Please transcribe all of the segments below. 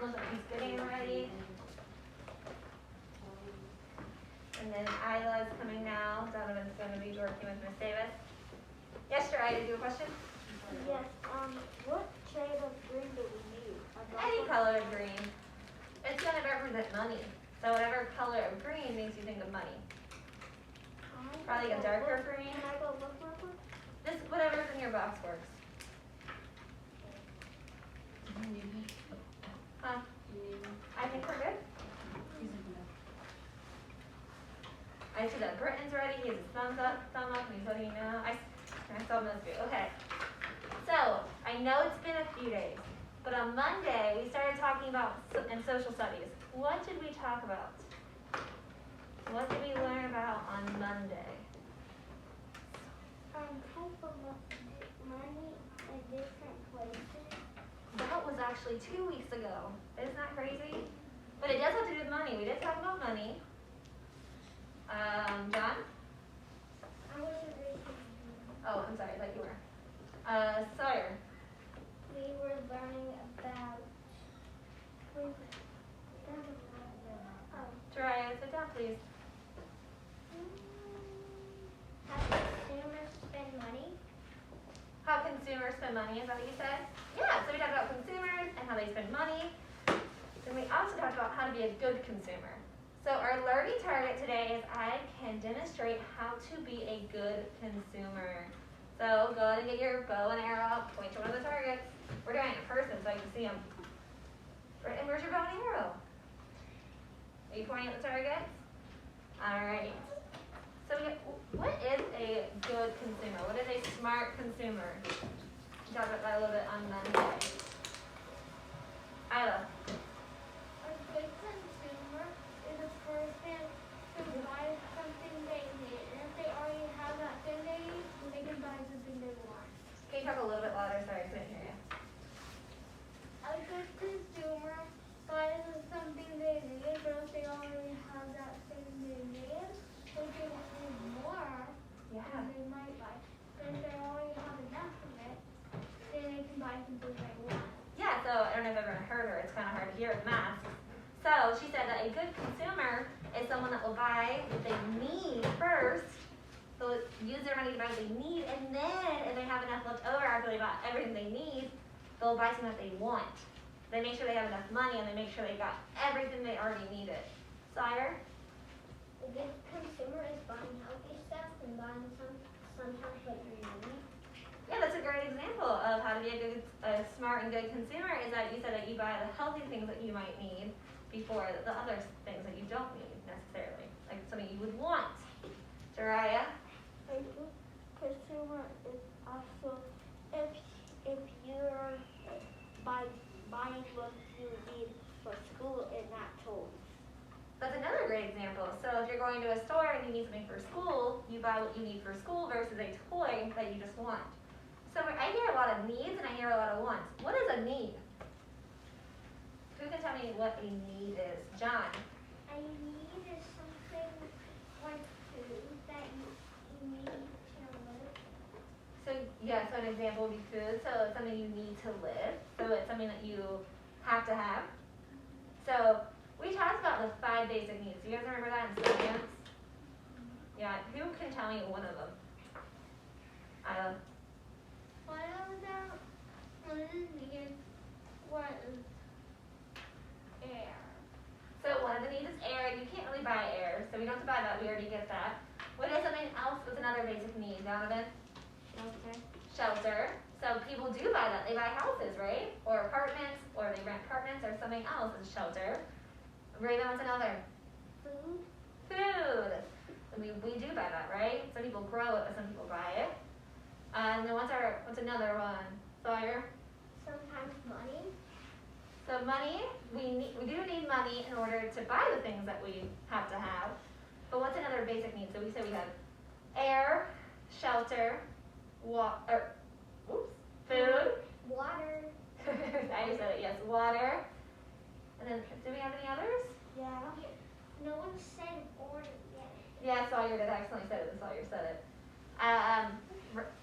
looks like he's getting ready. And then Isla's coming now. Donovan's going to be working with Miss Davis. Yes, sure. Did you have a question? Yes. What shade of green do we need? Any color of green. It's going to represent money. So whatever color of green makes you think of money. Probably a darker green. Can I go look real quick? Just whatever's in your box works. Huh? I think we're good. I see that Britton's ready. He has his thumb up, and he's letting you know. I saw those two. Okay. So I know it's been a few days, but on Monday we started talking about in social studies. What did we talk about? What did we learn about on Monday? Type of money in different places. That was actually 2 weeks ago. Isn't that crazy? But it does have to do with money. We did talk about money. John? I wasn't reading. Oh, I'm sorry. I thought you were. Sawyer? We were learning about. Jariah, sit down, please. How consumers spend money? How consumers spend money, is that what you said? Yeah, so we talked about consumers and how they spend money. Then we also talked about how to be a good consumer. So our learning target today is I can demonstrate how to be a good consumer. So go ahead and get your bow and arrow out, point to one of the targets. We're doing it in person so I can see them. And where's your bow and arrow? Are you pointing at the targets? All right. So what is a good consumer? What is a smart consumer? We talked about that a little bit on Monday. Isla. A good consumer is a person who buys something they need, and if they already have that thing they need, they can buy something they want. Can you talk a little bit louder? Sorry, I couldn't hear you. A good consumer buys something they need, but if they already have that thing they need, they can need more. Yeah. And they might buy. But if they already have enough of it, then they can buy something they want. Yeah, so I don't know if everyone heard her. It's kind of hard to hear with masks. So she said that a good consumer is someone that will buy what they need first. They'll use their money to buy what they need, and then if they have enough left over after they bought everything they need, they'll buy something that they want. They make sure they have enough money, and they make sure they got everything they already needed. Sire? A good consumer is buying healthy stuff and buying sometimes what you need. Yeah, that's a great example of how to be a smart and good consumer is that you said that you buy the healthy things that you might need before the other things that you don't need necessarily, like something you would want. Jariah? A good consumer is also if you're buying what you need for school and not toys. That's another great example. So if you're going to a store and you need something for school, you buy what you need for school versus a toy that you just want. So I hear a lot of needs and I hear a lot of wants. What is a need? Who can tell me what a need is? John? A need is something like food that you need to live. So yeah, so an example would be food. So it's something you need to live. So it's something that you have to have. So we talked about the 5 basic needs. Do you guys remember that in science? Yeah, who can tell me one of them? Isla? One of them needs was air. So one of the needs is air. You can't really buy air, so we don't have to buy that. We already get that. What is something else that's another basic need, Donovan? Shelter. Shelter. So people do buy that. They buy houses, right? Or apartments, or they rent apartments, or something else is shelter. Raven, what's another? Food. Food. We do buy that, right? Some people grow it, but some people buy it. And then what's another one? Sawyer? Sometimes money. So money, we do need money in order to buy the things that we have to have. But what's another basic need? So we said we have air, shelter, food. Water. I just said it, yes, water. And then, do we have any others? Yeah. No one said order yet. Yeah, Sawyer did. I accidentally said it, and Sawyer said it.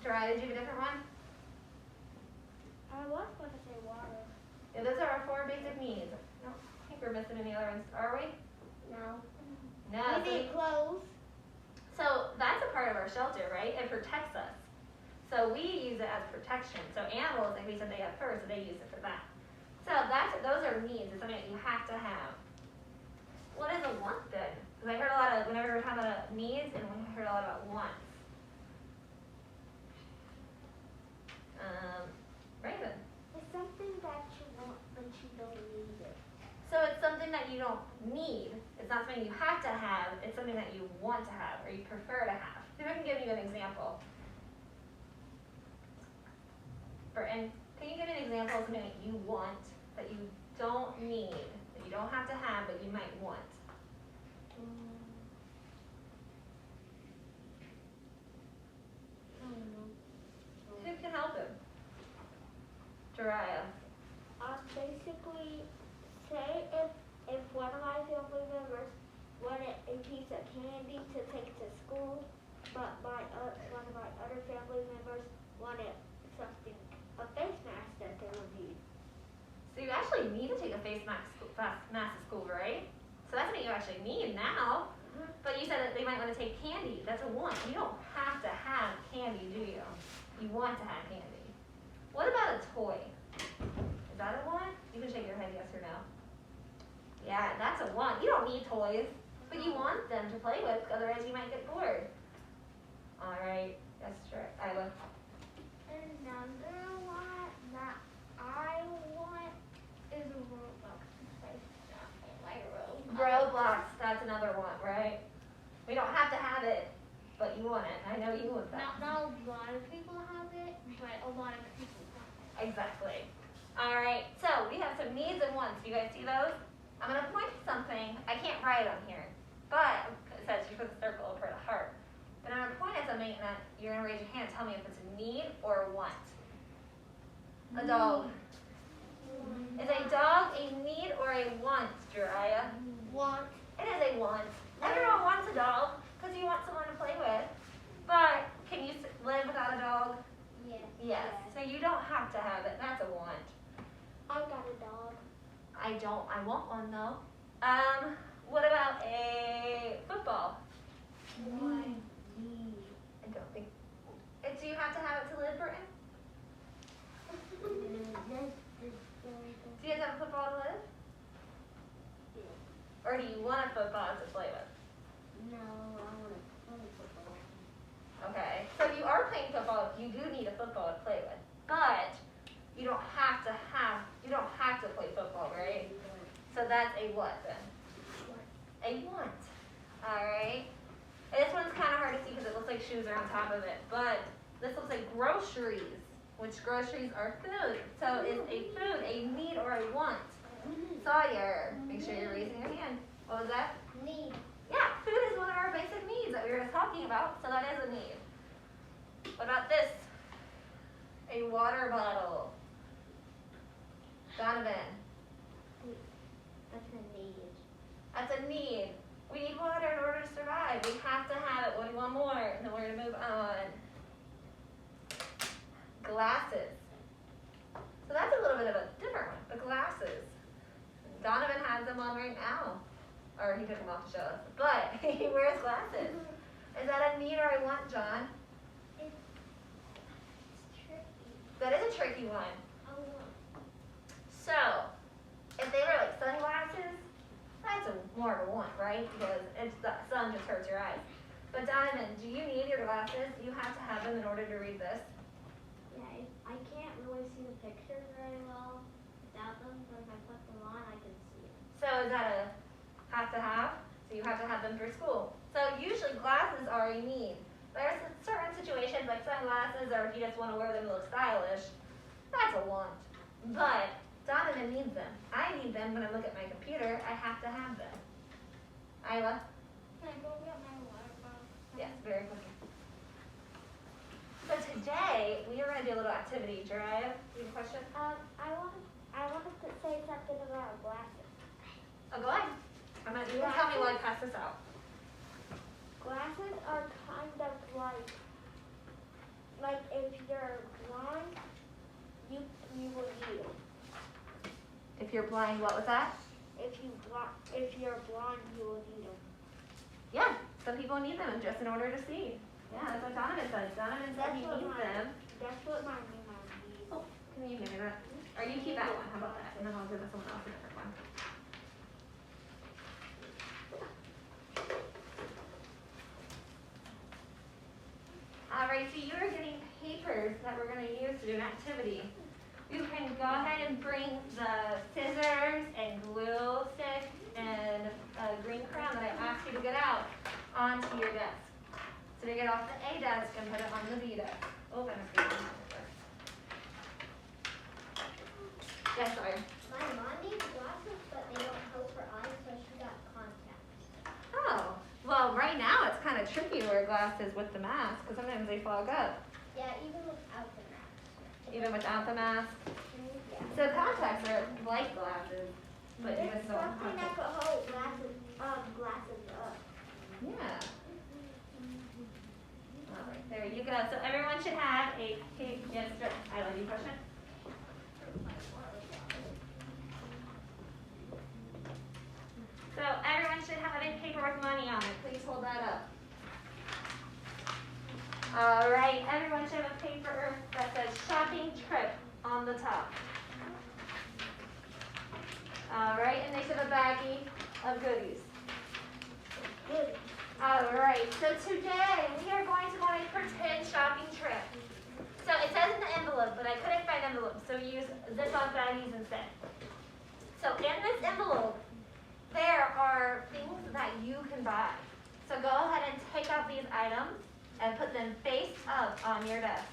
Jariah, did you have a different one? I was going to say water. Yeah, those are our 4 basic needs. we're missing any other ones, are we? No. No. We need clothes. So that's a part of our shelter, right? It protects us. So we use it as protection. So animals, like we said, they have fur, so they use it for that. So those are needs. It's something that you have to have. What is a want then? Because I heard a lot of, whenever we were talking about needs, and we heard a lot about wants. Raven. It's something that you want, but you don't need it. So it's something that you don't need. It's not something you have to have. It's something that you want to have or you prefer to have. Maybe I can give you an example. And can you give me an example of something that you want, that you don't need, that you don't have to have, but you might want? I don't know. Who can help him? Jariah. Basically, say if one of my family members wanted a piece of candy to take to school, but one of my other family members wanted something, a face mask that they would need. So you actually need to take a face mask to school, right? So that's what you actually need now. But you said that they might want to take candy. That's a want. You don't have to have candy, do you? You want to have candy. What about a toy? Is that a want? You can shake your head yes or no. Yeah, that's a want. You don't need toys, but you want them to play with, otherwise you might get bored. All right, that's true. Isla. Another one that I want is a Roblox place in my room. Roblox, that's another one, right? We don't have to have it, but you want it. I know you want that. Not a lot of people have it, but a lot of people have it. Exactly. All right, so we have some needs and wants. Do you guys see those? I'm going to point to something. I can't write on here, but it says you put the circle over the heart. But I'm going to point at something that you're going to raise your hand and tell me if it's a need or a want. A dog. Is a dog a need or a want, Jariah? Want. It is a want. Everyone wants a dog because you want someone to play with. But can you live without a dog? Yes. Yes. So you don't have to have it. That's a want. I got a dog. I want one though. What about a football? Why? I don't think. Do you have to have it to live, Britain? Do you have to have a football to live? Or do you want a football to play with? No, I want to play football. Okay. So if you are playing football, you do need a football to play with. But you don't have to play football, right? So that's a what then? A want. Alright. This one's kind of hard to see because it looks like shoes are on top of it. But this looks like groceries, which groceries are food. So is a food a need or a want? Sawyer, make sure you're raising your hand. What was that? Need. Yeah, food is one of our basic needs that we were just talking about, so that is a need. What about this? A water bottle. Donovan. That's a need. That's a need. We need water in order to survive. We have to have it. What do you want more? And then we're going to move on. Glasses. So that's a little bit of a different one. The glasses. Donovan has them on right now. Or he took them off to show us. But he wears glasses. Is that a need or a want, John? It's tricky. That is a tricky one. I want. So, if they were like sunglasses, that's more of a want, right? Because the sun just hurts your eyes. But Donovan, do you need your glasses? You have to have them in order to read this. Yeah, I can't really see the pictures very well without them, but if I put them on, I can see it. So is that a have to have? So you have to have them for school. So usually glasses are a need. There's certain situations like sunglasses, or if you just want to wear them to look stylish, that's a want. But Donovan needs them. I need them when I look at my computer. I have to have them. Isla? Can I go get my water bottle? Yes, very quickly. So today, we are going to do a little activity. Jariah, you have a question? I wanted to say something about glasses. Oh, go ahead. You can tell me while I pass this out. Glasses are kind of like if you're blind, you will need them. If you're blind, what was that? if you're blind, you will need them. Yeah, some people need them just in order to see. Yeah, that's what Donovan says. Donovan said he needs them. That's what my new mom needs. Oh, can you give me that? Or you keep that one, how about that? And then I'll give it someone else a different one. Alright, so you are getting papers that we're going to use to do an activity. You can go ahead and bring the scissors and glue stick and a green crayon that I asked you to get out onto your desk. So to get off the A desk and put it on the B desk. Oh, I must get one over. Yes, sorry. My mom needs glasses, but they don't help her eyes, so she got contacts. Oh, well, right now it's kind of tricky to wear glasses with the mask because sometimes they fog up, Yeah, even without the mask. even without the mask. Yeah. So contacts are like glasses, but you just There's don't have something that contacts. could hold glasses up. Yeah. All right, there you go. So everyone should have a pink, yes, sir. I love you, question. So everyone should have a paper with money on it. Please hold that up. All right, everyone should have a paper that says shopping trip on the top. All right, and they should have a baggie of goodies. Good. All right, so today we are going to go on a pretend shopping trip. So it says in the envelope, but I couldn't find envelopes, so we use zip-up baggies instead. So in this envelope, there are things that you can buy. So go ahead and take out these items and put them face up on your desk.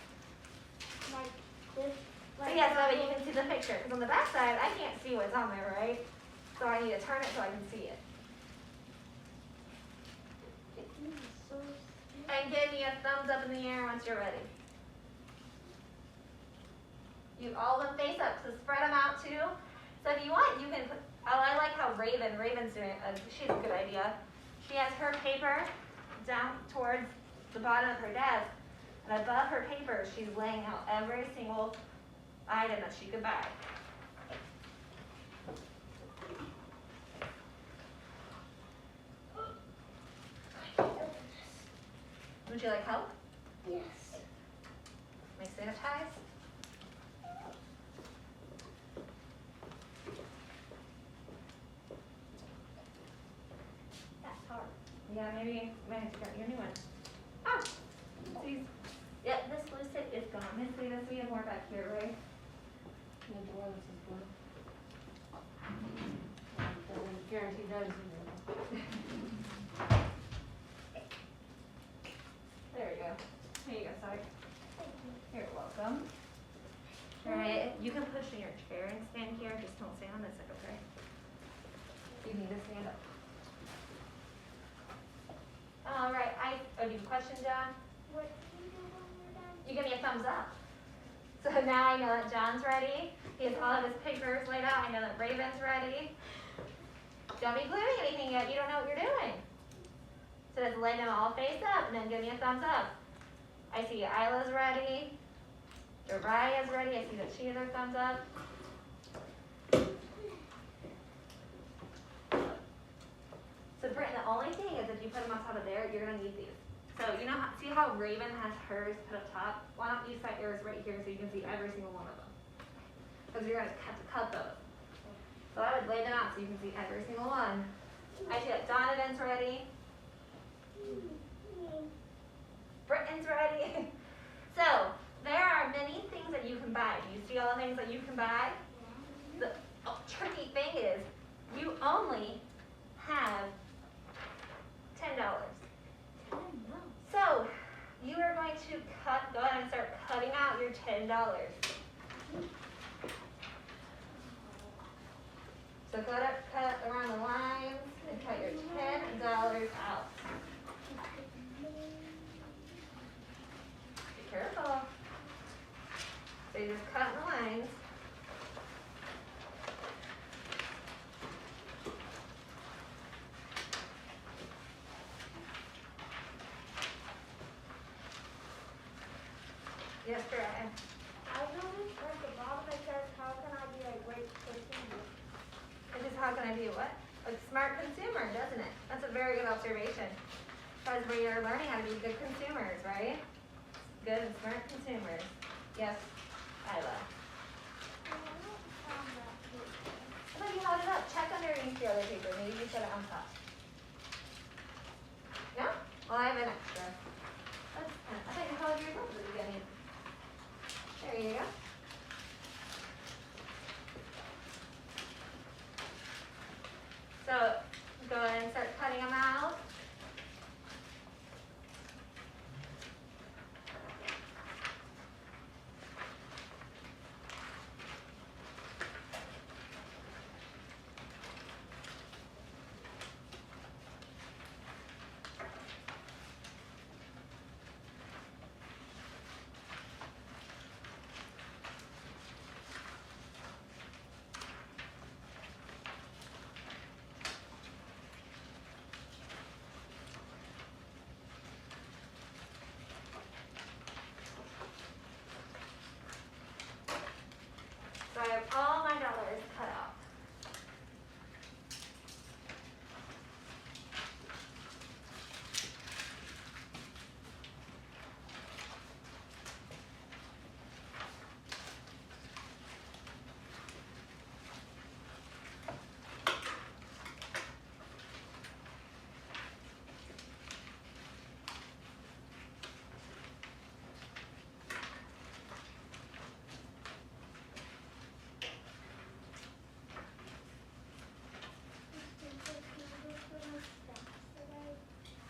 Like this. So yeah, so that way you can see the picture. Because on the back side, I can't see what's on there, right? So I need to turn it so I can see it. And give me a thumbs up in the air once you're ready. You all them face up, so spread them out too. So if you want, you can put, oh, I like how Raven's doing it. She's a good idea. She has her paper down towards the bottom of her desk, and above her paper, she's laying out every single item that she could buy. Would you like help? Yes. May I sanitize? That's hard. Yeah, maybe I have to get your new one. Ah, please. Yep, this blue stick is gone. Miss Levis, we have more back here, right? Guarantee those. There we go. Here you go, sorry. You're welcome. All right, you can push in your chair and stand here. Just don't stand on this side, okay? You need to stand up. All right, do you have a question, John? What do you do when we're done? You give me a thumbs up. So now I know that John's ready. He has all of his papers laid out. I know that Raven's ready. Don't be gluing anything yet. You don't know what you're doing. So just lay them all face up and then give me a thumbs up. I see Isla's ready. Jariah's ready. I see that she has her thumbs up. So Britton, the only thing is if you put them on top of there, you're going to need these. So you know, see how Raven has hers put up top? Why don't you set yours right here so you can see every single one of them? Because you're going to have to cut those. So I would lay them out so you can see every single one. I see that Donovan's ready. Britton's ready. So there are many things that you can buy. Do you see all the things that you can buy? The tricky thing is you only have $10. So you are going to go ahead and start cutting out your $10. So cut around the lines and cut your $10 out. Be careful. So you just cut the lines. Yes, Brian. I noticed at the bottom it says, how can I be a great person? This is how can I to be what? A smart consumer, doesn't it? That's a very good observation. Because we are learning how to be good consumers, right? Good and smart consumers. Yes, Isla. I thought you held it up. Check underneath the other paper. Maybe you set it on top. No? Well, I have an extra. I thought you held yours up at the beginning. There you go. So, go ahead and start cutting them out. So I have all my dollars cut out.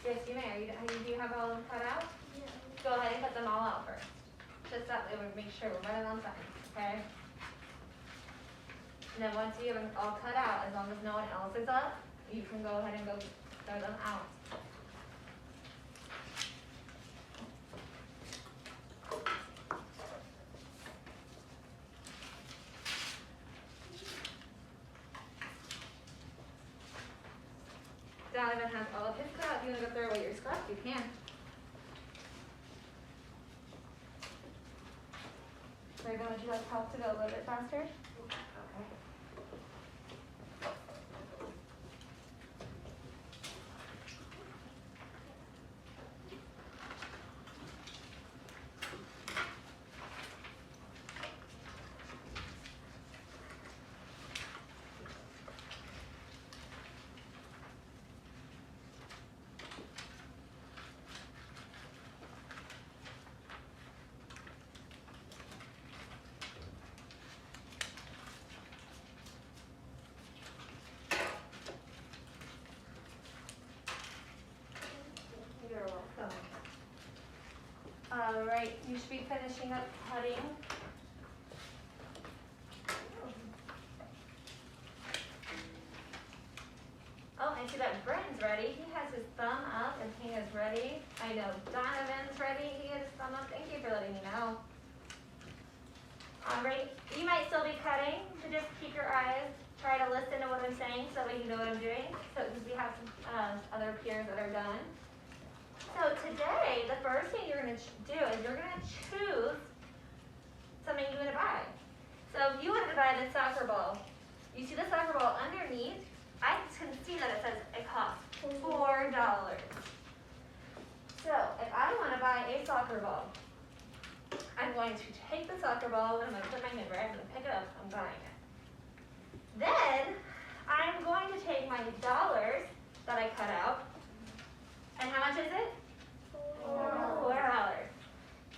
Yes, you may. Do you have all of them cut out? Yeah. Go ahead and cut them all out first. Just that way we make sure we're running on time, okay? And then once you have them all cut out, as long as no one else is up, you can go ahead and go throw them out. Donovan has all of his cut out. If you want to go throw away your scraps, you can. Raven, would you like help to go a little bit faster? Okay. You're welcome. All right, you should be finishing up cutting. Oh, I see that Brenton's ready. He has his thumb up and he is ready. I know Donovan's ready. He has his thumb up. Thank you for letting me know. All right, you might still be cutting, so just keep your eyes. Try to listen to what I'm saying so that you know what I'm doing. So because we have some other peers that are done. So today, the first thing you're going to do is you're going to choose something you want to buy. So if you wanted to buy the soccer ball, you see the soccer ball underneath, I can see that it says it costs $4. So if I want to buy a soccer ball, I'm going to take the soccer ball and I'm going to put my hand right, I'm going to pick it up, I'm buying it. Then I'm going to take my dollars that I cut out, and how much is it? $4.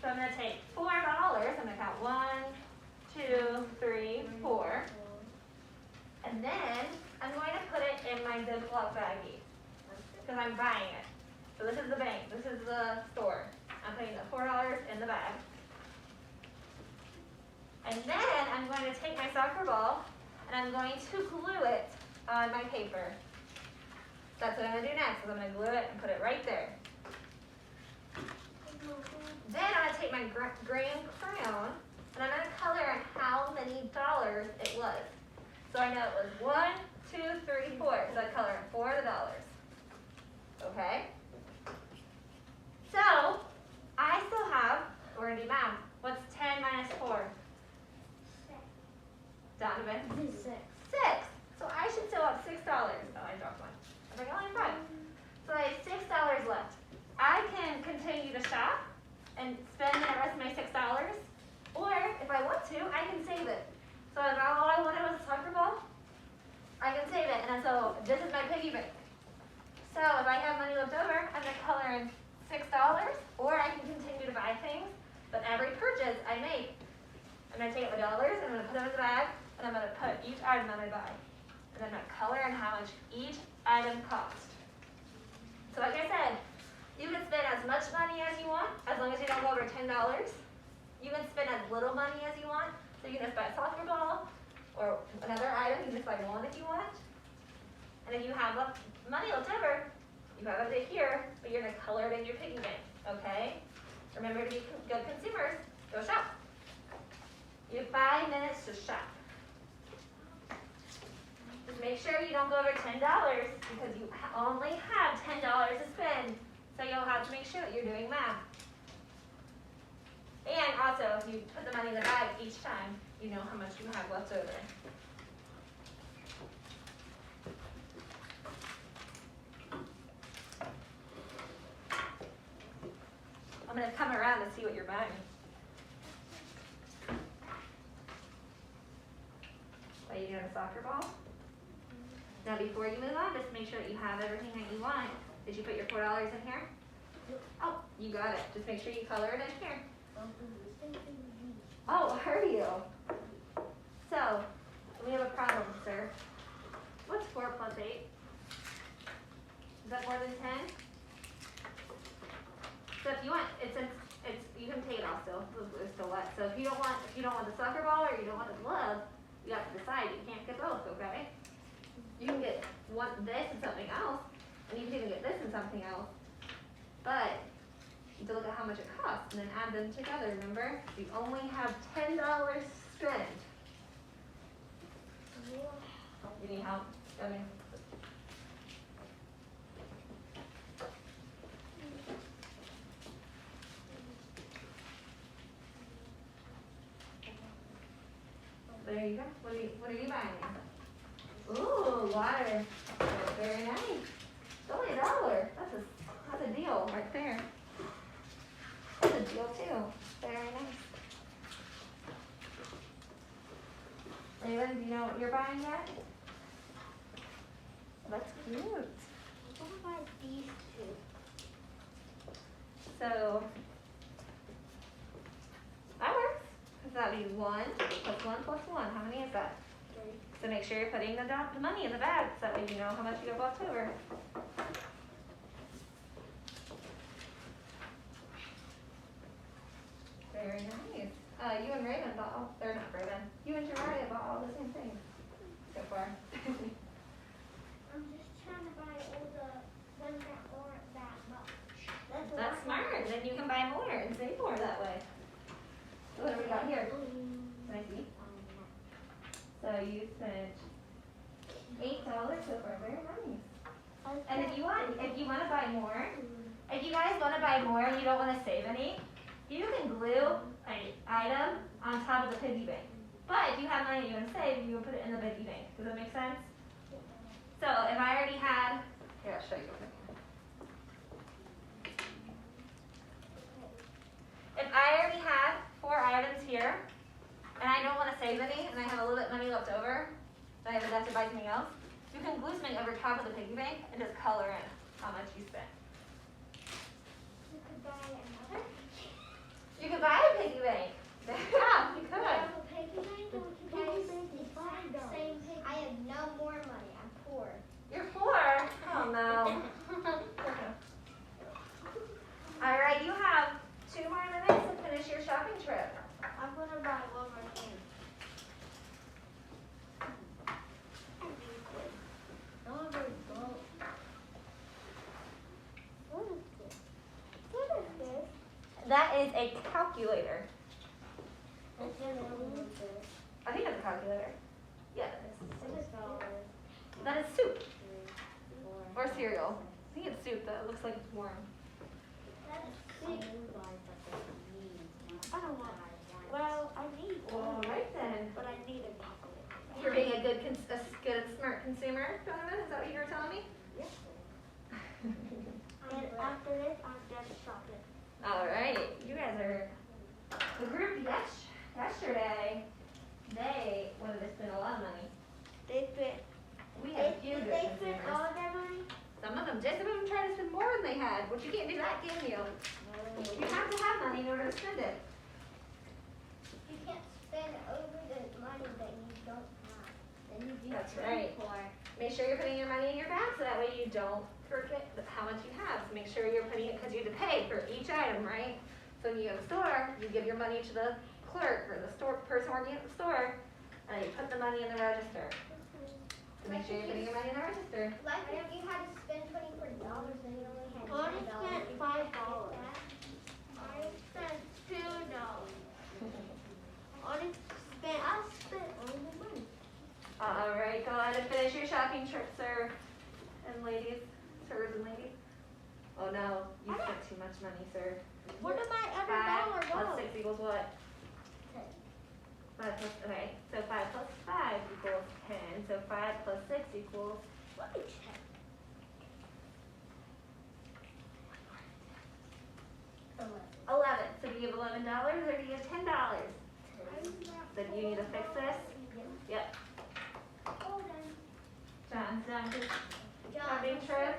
So I'm going to take $4. I'm going to count 1, 2, 3, 4. And then I'm going to put it in my Ziploc baggie because I'm buying it. So this is the bank. This is the store. I'm putting the $4 in the bag. And then I'm going to take my soccer ball and I'm going to glue it on my paper. That's what I'm going to do next, is I'm going to glue it and put it right there. Then I'm going to take my green crayon and I'm going to color on how many dollars it was. So I know it was 1, 2, 3, 4. So I color for the dollars. Okay? So I still have, we're going to do math. What's 10 minus 4? Donovan? 6. 6. So I should still have $6 and spend the rest of my $6. Or if I want to, I can save it. So if all I wanted was a soccer ball, I can save it. And so this is my piggy bank. So if I have money left over, I'm gonna color in $6, or I can continue to buy things. But every purchase I make, I'm gonna take out the dollars, and I'm gonna put them in the bag, and I'm gonna put each item that I buy. And I'm gonna color in how much each item cost. So like I said, you can spend as much money as you want, as long as you don't go over $10. You can spend as little money as you want, so you can just buy a soccer ball, or another item, you can just buy one if you want. And if you have money left over, you have it here, but you're gonna color it in your piggy bank, okay? Remember to be good consumers, go shop. You have 5 minutes to shop. Just make sure you don't go over $10 because you only have $10 to spend. So you'll have to make sure that you're doing math. And also, if you put the money in the bag each time, you know how much you have left over. I'm going to come around and see what you're buying. Are you doing a soccer ball? Now before you move on, just make sure that you have everything that you want. Did you put your $4 in here? Oh, you got it. Just make sure you color it in here. Oh, are you? So, we have a problem, sir. What's 4 plus 8? Is that more than 10? So if you want, you can take it off still. It's still wet. So if you don't want the soccer ball or you don't want the glove, you have to decide. You can't get both, okay? You can get this and something else, and you can even get this and something else. But you have to look at how much it costs and then add them together, remember? You only have $10 to spend. You need help? I mean, there you go. What are you buying? Ooh, water. Very nice. It's only $1. That's a deal right there. That's a deal too. Very nice. Raylan, do you know what you're buying yet? That's cute. What about these two? So that works. That'd be 1 plus 1 plus 1. How many is that? 3. So make sure you're putting the money in the bag so that way you know how much you have left over. Very nice. You and Raven bought all, or not Raven, you and Jariah bought all the same things so far. I'm just trying to buy all the ones that aren't that much. That's smart. Then you can buy more and save more that way. So what have we got here? Can I see? So you spent $8 so far. Very nice. And if you want to buy more, if you guys want to buy more and you don't want to save any, you can glue an item on top of the piggy bank. But if you have money you want to save, you can put it in the piggy bank. Does that make sense? So if I already had, here I'll show you. If I already had 4 items here, and I don't want to save any, and I have a little bit of money left over, so I have enough to buy something else, you can glue something over top of the piggy bank and just color in how much you spent. You could buy another. You could buy a piggy bank. Yeah, you could. Have a piggy bank, or we could buy the same piggy. I have no more money. I'm poor. You're poor? Oh no. All right, you have 2 more minutes to finish your shopping trip. I'm gonna buy one more thing. What is this? What is this? That is a calculator. It's in the I think that's a calculator. Yeah, it is. $6. That is soup 3, 4. or cereal. I think it's soup that looks like it's warm. I don't want. Well, I need All one, right then. but I need a calculator. You're being a good, smart consumer, Donovan. Is that what you were telling me? Yes. And after this, I'm done shopping. All right, you guys are the group yesterday. They wanted to spend a lot of money. They spent. We had a few Did good they spend consumers. all their money? Some of them did. Some of them tried to spend more than they had, which you can't do that, can you? You have to have money in order to spend it. You can't spend over the money that you don't have. Then you That's right. Make sure you're putting your money in your bag so that way you don't forget how much you have. So make sure you're putting it because you have to pay for each item, right? So when you go to the store, you give your money to the clerk or the store person working at the store, and you put the money in the register. So make sure you're putting your money in the register. Like if you had to spend $24 and you only had $10. I spent $5. I spent $2. I spent only money. All right, go ahead and finish your shopping trip, sir and ladies, sirs and ladies. Oh no, you spent too much money, sir. Where did my other 5 dollar plus go? 6 equals what? 5 plus, okay, so 5 plus 5 equals 10, so 5 plus 6 equals 11. So do you have $11 or do you have $10? So do you need to fix this? Yep. John's done his shopping trip.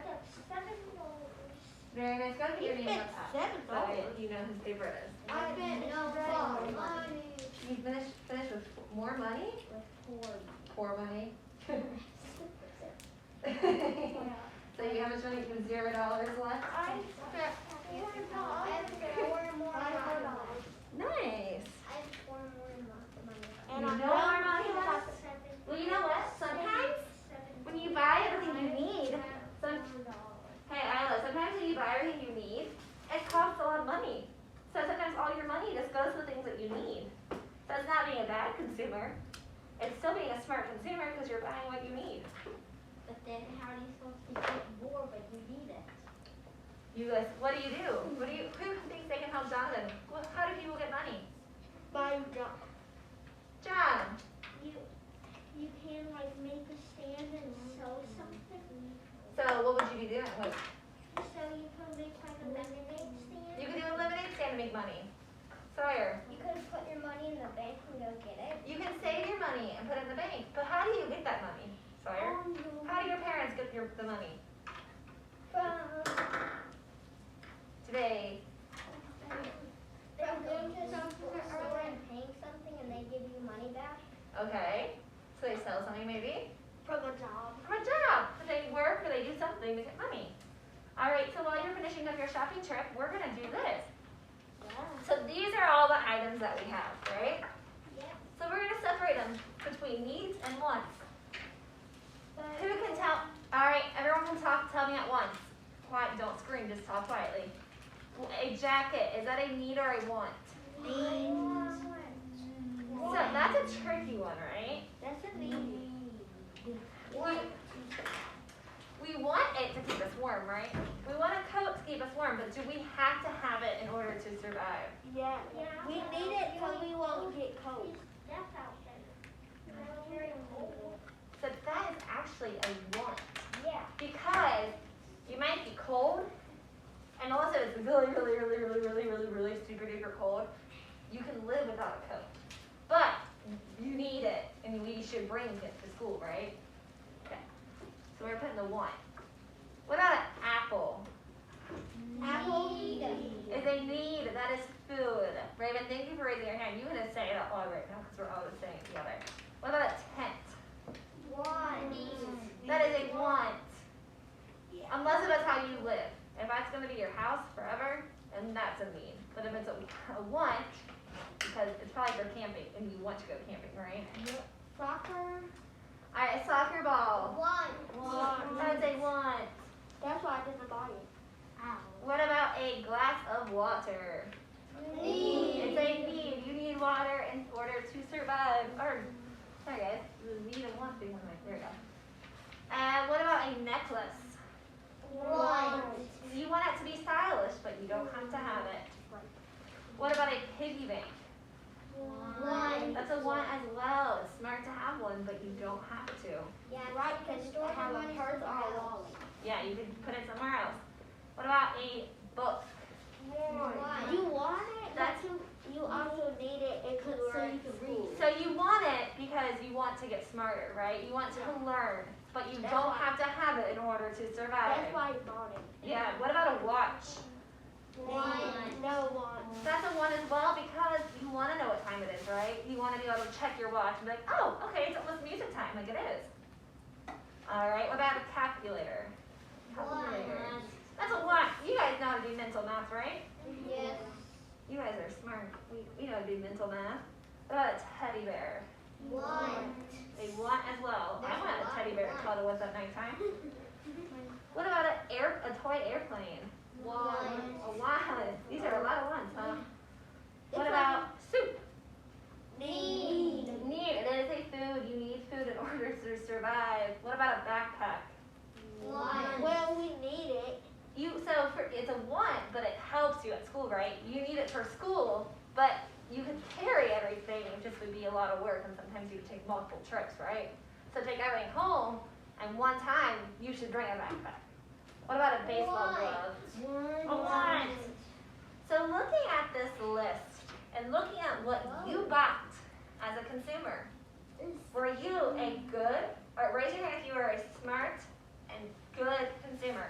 Very nice. Go get your name up top. So you know whose paper it is. I spent no money. You finished with more money? Poor money. So you how much money? You have $0 left? I spent $4 more money. Nice. I have $4 more money. You know more money left? Well, you know what? Sometimes when you buy everything you need, hey Isla, sometimes when you buy everything you need, it costs a lot of money. So sometimes all your money just goes to the things that you need. So it's not being a bad consumer. It's still being a smart consumer because you're buying what you need. But then how are you supposed to get more but you need it? You guys, what do? Who thinks they can help Jonathan? How do people get money? By job. John. You can like make a stand and sew something. So what would you be doing? What? So you can make like a lemonade stand. You can do a lemonade stand to make money. Sawyer. You could put your money in the bank and go get it. You can save your money and put it in the bank. But how do you get that money, Sawyer? How do your parents get the money? Today. From going to some store and paying something and they give you money back. Okay. So they sell something maybe? From a job. From a job. So they work or they do something to get money. All right, so while you're finishing up your shopping trip, we're going to do this. So these are all the items that we have, right? Yeah. So we're going to separate them between needs and wants. Who can tell? All right, everyone can tell me at once. Quiet, don't scream, just talk quietly. A jacket, is that a need or a want? So that's a tricky one, right? That's a need. We want it to keep us warm, right? We want a coat to keep us warm, but do we have to have it in order to survive? Yeah. We need it so we won't get cold. That's out there. So that is actually a want. Yeah. Because you might be cold, and also it's really super duper cold. You can live without a coat. But you need it, and we should bring it to school, right? Okay. So we're putting the want. What about an apple? Apple Is a need, that is food. Raven, thank you for raising your hand. You're going to say it out loud right now because we're all saying it together. What about a tent? That is a want. Unless that's how you live. If that's going to be your house forever, then that's a need. But if it's a want, because it's probably for camping, and you want to go camping, right? Soccer. All right, a soccer ball. Want. That is a want. That's why I didn't buy it. What about a glass of water? It's a need. You need water in order to survive. Or, sorry guys, the need and want thing one way. There we go. And what about a necklace? Want. You want it to be stylish, but you don't have to have it. What about a piggy bank? Want. That's a want as well. It's smart to have one, but you don't have to. Yeah, right, because store have a purse or a wallet. Yeah, you can put it somewhere else. What about a book? You want it, That's- but you also need it if you So were you in can school. So you want it because you want to get smarter, right? You want to learn, but you That's don't why- have to have it in order to survive. That's why I bought it. Yeah, what about a watch? No one. That's a one as well because you want to know what time it is, right? You want to be able to check your watch and be like, oh, okay, it's almost music time, like it is. All right, what about a calculator? Calculator. That's a one. You guys know how to do mental math, right? Yes. You guys are smart. We know how to do mental math. What about a teddy bear? A one as well. I want a teddy bear to cuddle with at nighttime. What about a toy airplane? A one. These are a lot of ones, huh? What about soup? Need. Need. It is a food. You need food in order to survive. What about a backpack? Well, we need it. It's a one, but it helps you at school, right? You need it for school, but you can carry everything. It just would be a lot of work, and sometimes you would take multiple trips, right? So take everything home, and one time you should bring a backpack. What about a baseball glove? A one. So looking at this list and looking at what you bought as a consumer, were you a good, or raise your hand if you were a smart and good consumer.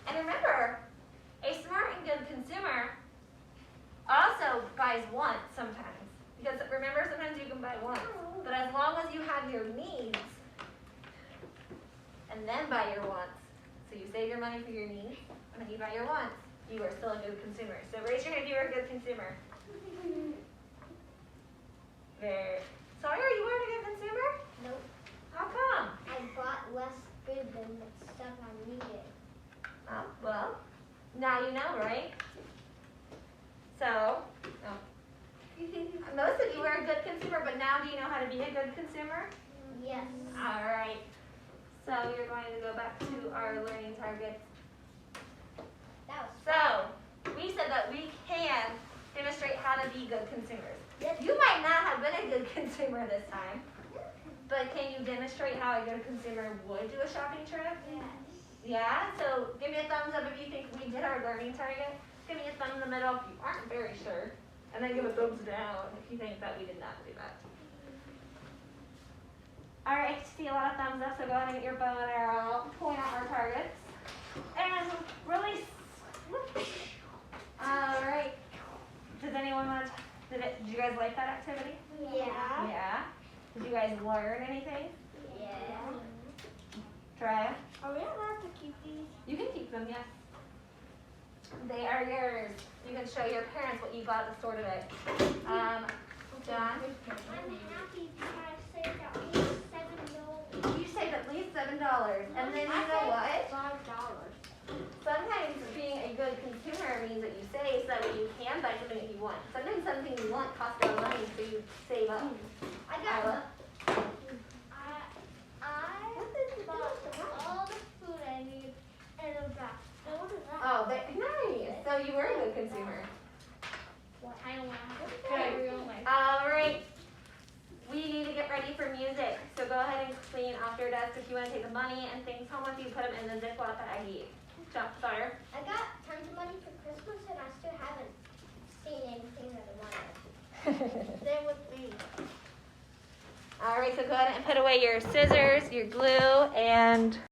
And remember, a smart and good consumer also buys once sometimes. Because remember, sometimes you can buy once. But as long as you have your needs, and then buy your wants. So you save your money for your needs, and then you buy your wants. You are still a good consumer. So raise your hand if you are a good consumer. There. Sawyer, you weren't a good consumer? Nope. How come? I bought less food than the stuff I needed. Oh, well, now you know, right? So, most of you are a good consumer, but now do you know how to be a good consumer? Yes. All right. So you're going to go back to our learning targets. That was So, we said that we can demonstrate how to be good consumers. Yes. You might not have been a good consumer this time, but can you demonstrate how a good consumer would do a shopping trip? Yes. Yeah? So give me a thumbs up if you think we did our learning target. Give me a thumb in the middle if you aren't very sure. And then give a thumbs down if you think that we did not do that. All right, see a lot of thumbs up, so go ahead and get your bow and arrow, point out our targets, and release. All right. Does anyone want to, did you guys like that activity? Yeah. Yeah. Did you guys learn anything? Yeah. Try it. Are we allowed to keep these? You can keep them, yes. They are yours. You can show your parents what you got at the store today. John? I'm happy because I saved at least $7. You saved at least $7. And then you know what? $5. Sometimes being a good consumer means that you save so that you can buy something that you want. Sometimes something you want costs a lot of money, so you save up. I Isla? bought all the food I need in a bag. Now what is that? Oh, nice. So you were a good consumer. I don't want to Okay. have real life. All right. We need to get ready for music. So go ahead and clean off your desk if you want to take the money and things home with you. Put them in the Ziploc baggie. Jump, Sawyer. I got tons of money for Christmas and I still haven't seen anything that I wanted. Stay with me. All right, so go ahead and put away your scissors, your glue, and